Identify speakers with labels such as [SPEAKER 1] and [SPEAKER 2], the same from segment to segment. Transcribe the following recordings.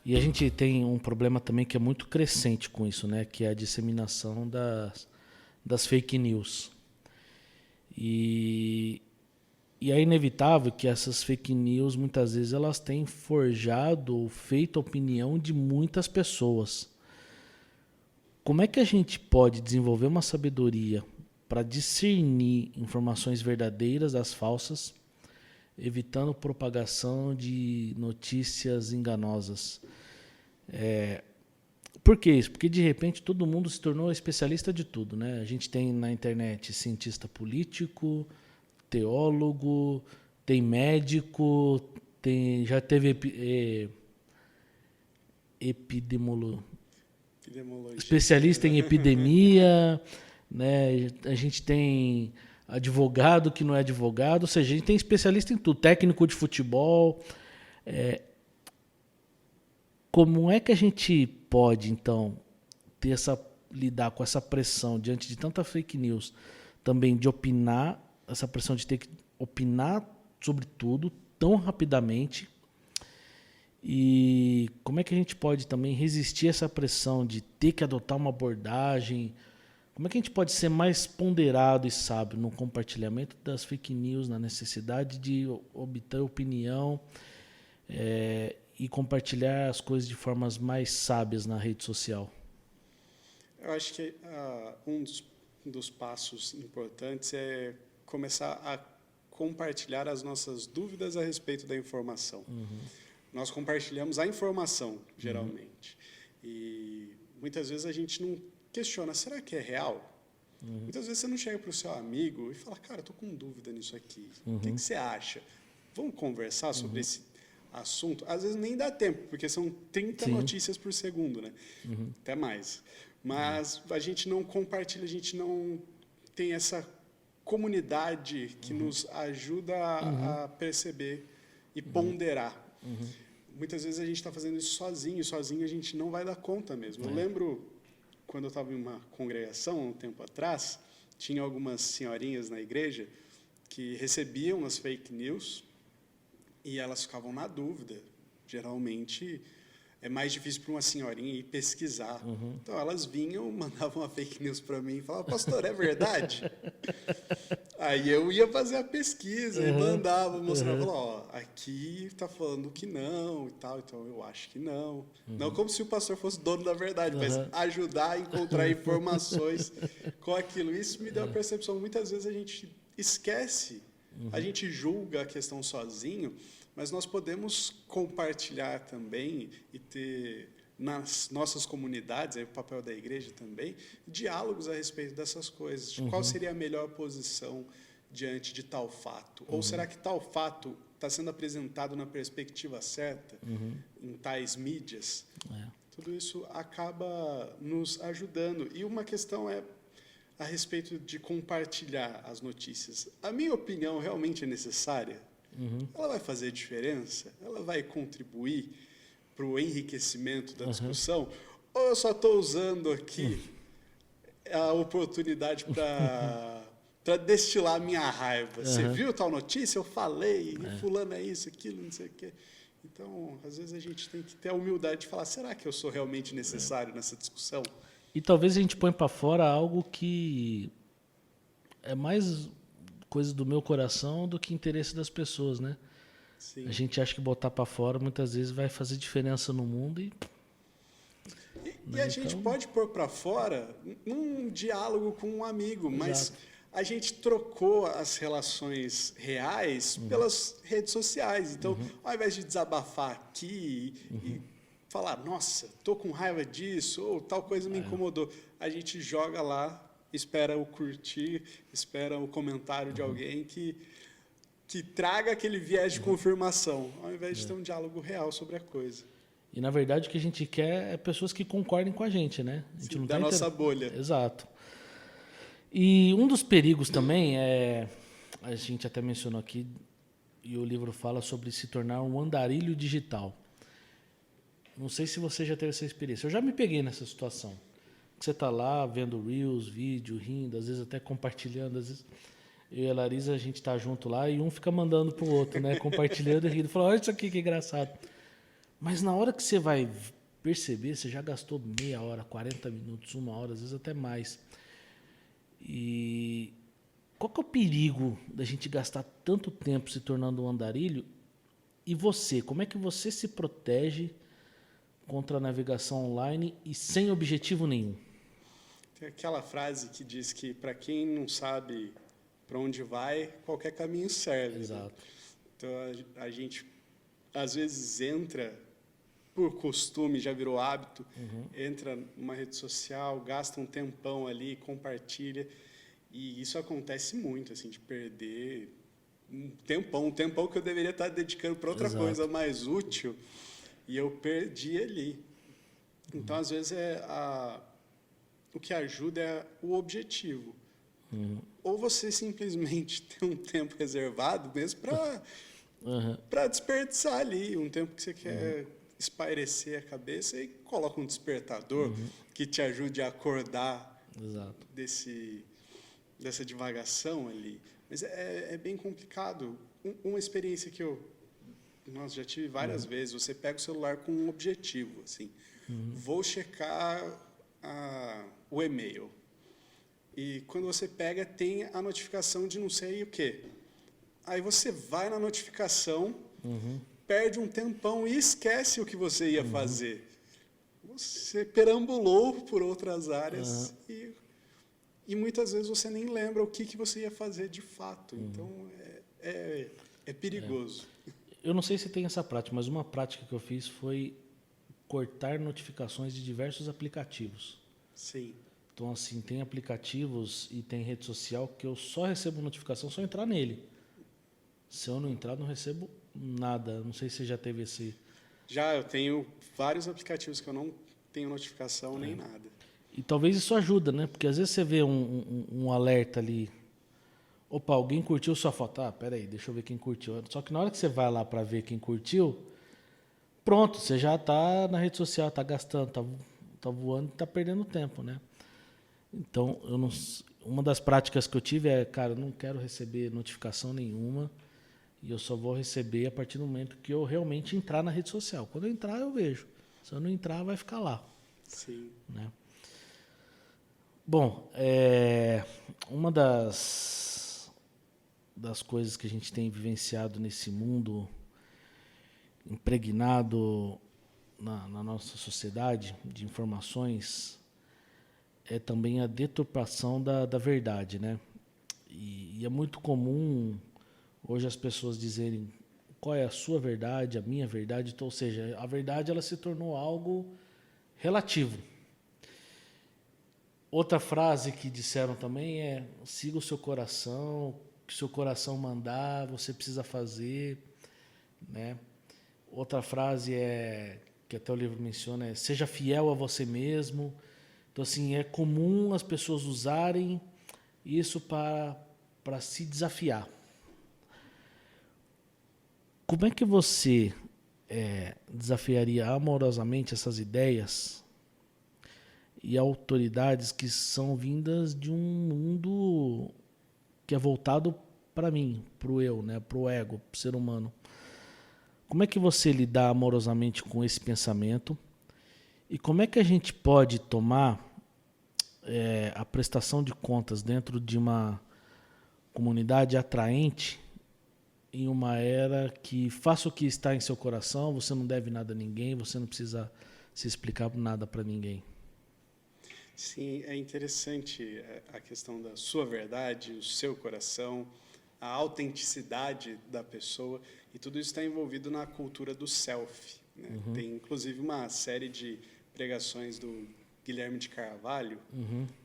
[SPEAKER 1] E a gente tem um problema também que é muito crescente com isso, né? Que é a disseminação das fake news. E é inevitável que essas fake news, muitas vezes, elas têm forjado ou feito a opinião de muitas pessoas. Como é que a gente pode desenvolver uma sabedoria para discernir informações verdadeiras das falsas, evitando propagação de notícias enganosas? Por que isso? Porque de repente todo mundo se tornou especialista de tudo, né? A gente tem na internet cientista político, teólogo, tem médico, já teve especialista em epidemia, né? A gente tem advogado que não é advogado, ou seja, a gente tem especialista em tudo, técnico de futebol. Como é que a gente pode, então, lidar com essa pressão diante de tanta fake news, também de opinar, essa pressão de ter que opinar sobre tudo tão rapidamente? E como é que a gente pode também resistir a essa pressão de ter que adotar uma abordagem? Como é que a gente pode ser mais ponderado e sábio no compartilhamento das fake news, na necessidade de obter opinião e compartilhar as coisas de formas mais sábias na rede social?
[SPEAKER 2] Eu acho que um dos passos importantes é começar a compartilhar as nossas dúvidas a respeito da informação. Nós compartilhamos a informação, geralmente. E muitas vezes a gente não questiona, será que é real? Muitas vezes você não chega para o seu amigo e fala, cara, estou com dúvida nisso aqui. O que você acha? Vamos conversar sobre esse assunto? Às vezes nem dá tempo, porque são 30 notícias por segundo, né? Até mais. Mas a gente não compartilha, a gente não tem essa comunidade que nos ajuda a perceber e ponderar. Muitas vezes a gente está fazendo isso sozinho, sozinho a gente não vai dar conta mesmo. Eu lembro, quando eu estava em uma congregação, um tempo atrás, tinha algumas senhorinhas na igreja que recebiam as fake news e elas ficavam na dúvida. Geralmente é mais difícil para uma senhorinha ir pesquisar. Então elas vinham, mandavam uma fake news para mim e falavam, pastor, é verdade? Aí eu ia fazer a pesquisa e mandava, mostrava, falava, aqui está falando que não e tal, então eu acho que não. Não como se o pastor fosse dono da verdade, mas ajudar a encontrar informações com aquilo. Isso me deu a percepção, muitas vezes a gente esquece, a gente julga a questão sozinho, mas nós podemos compartilhar também e ter nas nossas comunidades, aí o papel da igreja também, diálogos a respeito dessas coisas. De qual seria a melhor posição diante de tal fato? Ou será que tal fato está sendo apresentado na perspectiva certa em tais mídias? Tudo isso acaba nos ajudando. E uma questão é a respeito de compartilhar as notícias. A minha opinião realmente é necessária? Ela vai fazer diferença? Ela vai contribuir para o enriquecimento da discussão? Ou eu só estou usando aqui a oportunidade para destilar a minha raiva? Você viu tal notícia? Eu falei, fulano é isso, aquilo, não sei o quê. Então, às vezes a gente tem que ter a humildade de falar, será que eu sou realmente necessário nessa discussão?
[SPEAKER 1] E talvez a gente põe para fora algo que é mais coisa do meu coração do que interesse das pessoas, né?
[SPEAKER 2] Sim.
[SPEAKER 1] A gente acha que botar para fora muitas vezes vai fazer diferença no mundo
[SPEAKER 2] E a gente pode pôr para fora num diálogo com um amigo, mas a gente trocou as relações reais pelas redes sociais. Então, ao invés de desabafar aqui e falar, nossa, estou com raiva disso, ou tal coisa me incomodou, a gente joga lá, espera o curtir, espera o comentário de alguém que traga aquele viés de confirmação, ao invés de ter um diálogo real sobre a coisa.
[SPEAKER 1] E, na verdade, o que a gente quer é pessoas que concordem com a gente, né? A gente não
[SPEAKER 2] da nossa bolha.
[SPEAKER 1] Exato. E um dos perigos também a gente até mencionou aqui, e o livro fala sobre se tornar um andarilho digital. Não sei se você já teve essa experiência. Eu já me peguei nessa situação. Você está lá vendo reels, vídeo, rindo, às vezes até compartilhando, às vezes eu e a Larisa, a gente está junto lá e um fica mandando pro outro, né? Compartilhando e rindo. Fala, olha isso aqui que engraçado. Mas na hora que você vai perceber, você já gastou meia hora, 40 minutos, 1 hora, às vezes até mais. E qual que é o perigo da gente gastar tanto tempo se tornando um andarilho? E você, como é que você se protege contra a navegação online e sem objetivo nenhum?
[SPEAKER 2] Tem aquela frase que diz que para quem não sabe para onde vai, qualquer caminho serve.
[SPEAKER 1] Exato.
[SPEAKER 2] Né? Então a gente às vezes entra por costume, já virou hábito, entra numa rede social, gasta um tempão ali, compartilha, e isso acontece muito, assim, de perder um tempão que eu deveria estar dedicando para outra
[SPEAKER 1] Exato.
[SPEAKER 2] coisa mais útil, e eu perdi ali. Então, às vezes, o que ajuda é o objetivo. Ou você simplesmente tem um tempo reservado mesmo para desperdiçar ali, um tempo que você quer espairecer a cabeça e coloca um despertador que te ajude a acordar
[SPEAKER 1] Exato.
[SPEAKER 2] dessa divagação ali. Mas é bem complicado. Uma experiência que nós já tive várias vezes, você pega o celular com um objetivo, assim, vou checar o e-mail. E quando você pega, tem a notificação de não sei o quê. Aí você vai na notificação, perde um tempão e esquece o que você ia fazer. Você perambulou por outras áreas e muitas vezes você nem lembra o que você ia fazer de fato. Então, é perigoso.
[SPEAKER 1] Eu não sei se tem essa prática, mas uma prática que eu fiz foi cortar notificações de diversos aplicativos.
[SPEAKER 2] Sim.
[SPEAKER 1] Então, assim, tem aplicativos e tem rede social que eu só recebo notificação se eu entrar nele. Se eu não entrar, não recebo nada. Não sei se você já teve esse...
[SPEAKER 2] Já, eu tenho vários aplicativos que eu não tenho notificação nem nada.
[SPEAKER 1] E talvez isso ajuda, né? Porque às vezes você vê um alerta ali. Opa, alguém curtiu sua foto. Ah, peraí, deixa eu ver quem curtiu. Só que na hora que você vai lá para ver quem curtiu, pronto, você já está na rede social, está gastando, tá voando, está perdendo tempo, né? Então, uma das práticas que eu tive é, cara, eu não quero receber notificação nenhuma e eu só vou receber a partir do momento que eu realmente entrar na rede social. Quando eu entrar, eu vejo. Se eu não entrar, vai ficar lá.
[SPEAKER 2] Sim.
[SPEAKER 1] Né? Bom, uma das coisas que a gente tem vivenciado nesse mundo impregnado na nossa sociedade de informações é também a deturpação da verdade, né? E é muito comum hoje as pessoas dizerem qual é a sua verdade, a minha verdade, ou seja, a verdade ela se tornou algo relativo. Outra frase que disseram também é siga o seu coração, o que o seu coração mandar, você precisa fazer, né? Outra frase que até o livro menciona, seja fiel a você mesmo. Então, assim, é comum as pessoas usarem isso para se desafiar. Como é que você desafiaria amorosamente essas ideias e autoridades que são vindas de um mundo que é voltado para mim, para o eu, né, para o ego, para o ser humano? Como é que você lidar amorosamente com esse pensamento? E como é que a gente pode tomar a prestação de contas dentro de uma comunidade atraente em uma era que faça o que está em seu coração, você não deve nada a ninguém, você não precisa se explicar nada para ninguém?
[SPEAKER 2] Sim, é interessante a questão da sua verdade, o seu coração, a autenticidade da pessoa, e tudo isso está envolvido na cultura do self. Né? Tem, inclusive, uma série de pregações do Guilherme de Carvalho,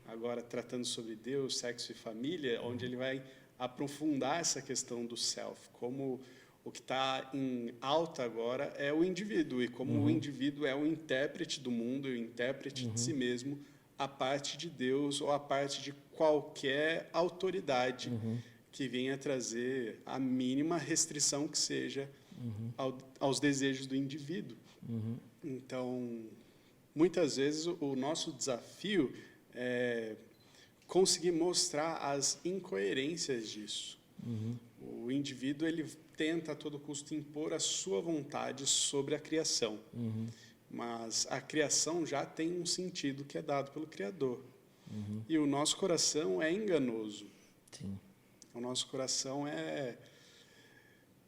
[SPEAKER 2] agora tratando sobre Deus, sexo e família, onde ele vai aprofundar essa questão do self, como o que está em alta agora é o indivíduo, e como o indivíduo é o intérprete do mundo, o intérprete de si mesmo, a parte de Deus ou a parte de qualquer autoridade que venha trazer a mínima restrição que seja aos desejos do indivíduo. Então, muitas vezes o nosso desafio é conseguir mostrar as incoerências disso. O indivíduo ele tenta a todo custo impor a sua vontade sobre a criação. Mas a criação já tem um sentido que é dado pelo Criador. E o nosso coração é enganoso.
[SPEAKER 1] Sim.
[SPEAKER 2] O nosso coração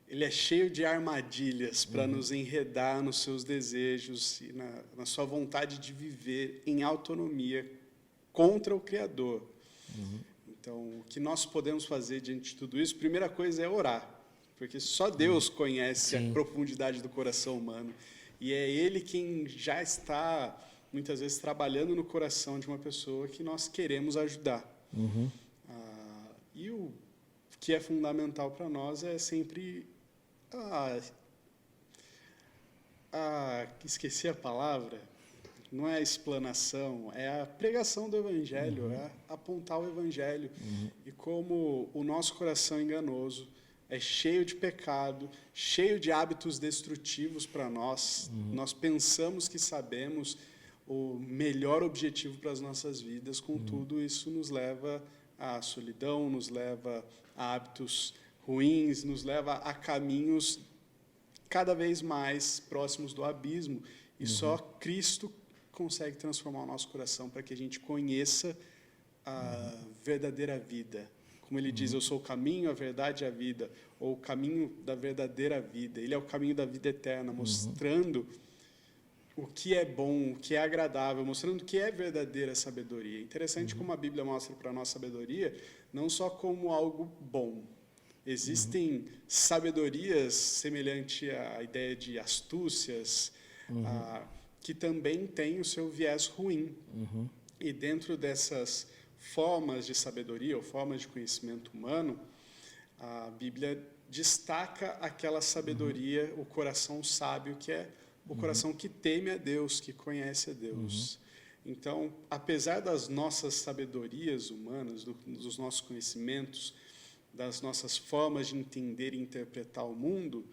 [SPEAKER 2] ele é cheio de armadilhas para nos enredar nos seus desejos e na sua vontade de viver em autonomia contra o Criador. Então, o que nós podemos fazer diante de tudo isso? Primeira coisa é orar, porque só Deus conhece a profundidade do coração humano. E é Ele quem já está, muitas vezes, trabalhando no coração de uma pessoa que nós queremos ajudar. E o que é fundamental para nós é sempre... esqueci a palavra. Não é a explanação, é a pregação do Evangelho, é apontar o Evangelho. E como o nosso coração enganoso é cheio de pecado, cheio de hábitos destrutivos para nós, nós pensamos que sabemos o melhor objetivo para as nossas vidas, contudo, isso nos leva à solidão, nos leva a hábitos ruins, nos leva a caminhos cada vez mais próximos do abismo. E só Cristo consegue transformar o nosso coração para que a gente conheça a verdadeira vida. Como ele diz, eu sou o caminho, a verdade e a vida, ou o caminho da verdadeira vida. Ele é o caminho da vida eterna, mostrando o que é bom, o que é agradável, mostrando o que é verdadeira sabedoria. Interessante como a Bíblia mostra para nós sabedoria, não só como algo bom. Existem sabedorias semelhante à ideia de astúcias, que também tem o seu viés ruim. E dentro dessas formas de sabedoria ou formas de conhecimento humano, a Bíblia destaca aquela sabedoria, o coração sábio, que é o coração que teme a Deus, que conhece a Deus. Então, apesar das nossas sabedorias humanas, dos nossos conhecimentos, das nossas formas de entender e interpretar o mundo,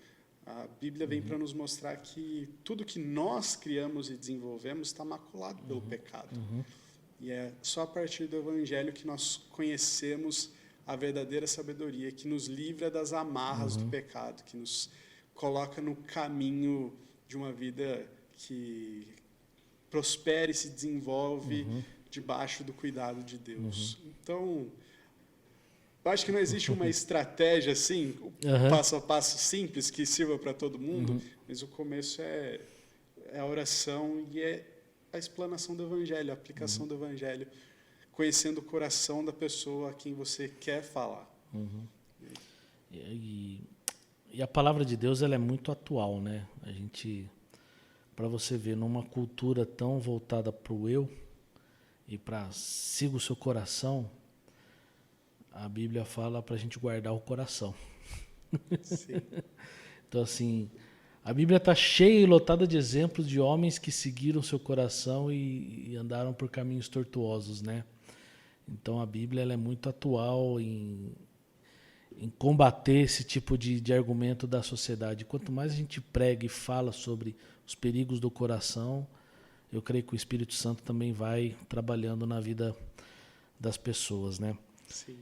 [SPEAKER 2] a Bíblia vem para nos mostrar que tudo que nós criamos e desenvolvemos está maculado pelo pecado. E é só a partir do Evangelho que nós conhecemos a verdadeira sabedoria, que nos livra das amarras do pecado, que nos coloca no caminho de uma vida que prospera e se desenvolve debaixo do cuidado de Deus. Então, eu acho que não existe uma estratégia assim, passo a passo simples, que sirva para todo mundo, mas o começo é a oração e é a explanação do Evangelho, a aplicação do Evangelho, conhecendo o coração da pessoa a quem você quer falar.
[SPEAKER 1] E a palavra de Deus ela é muito atual, né? A gente, para você ver, numa cultura tão voltada para o eu e para siga o seu coração, a Bíblia fala para a gente guardar o coração.
[SPEAKER 2] Sim.
[SPEAKER 1] Então, assim, a Bíblia está cheia e lotada de exemplos de homens que seguiram seu coração e andaram por caminhos tortuosos, né? Então, a Bíblia ela é muito atual em combater esse tipo de argumento da sociedade. Quanto mais a gente prega e fala sobre os perigos do coração, eu creio que o Espírito Santo também vai trabalhando na vida das pessoas, né?
[SPEAKER 2] Sim.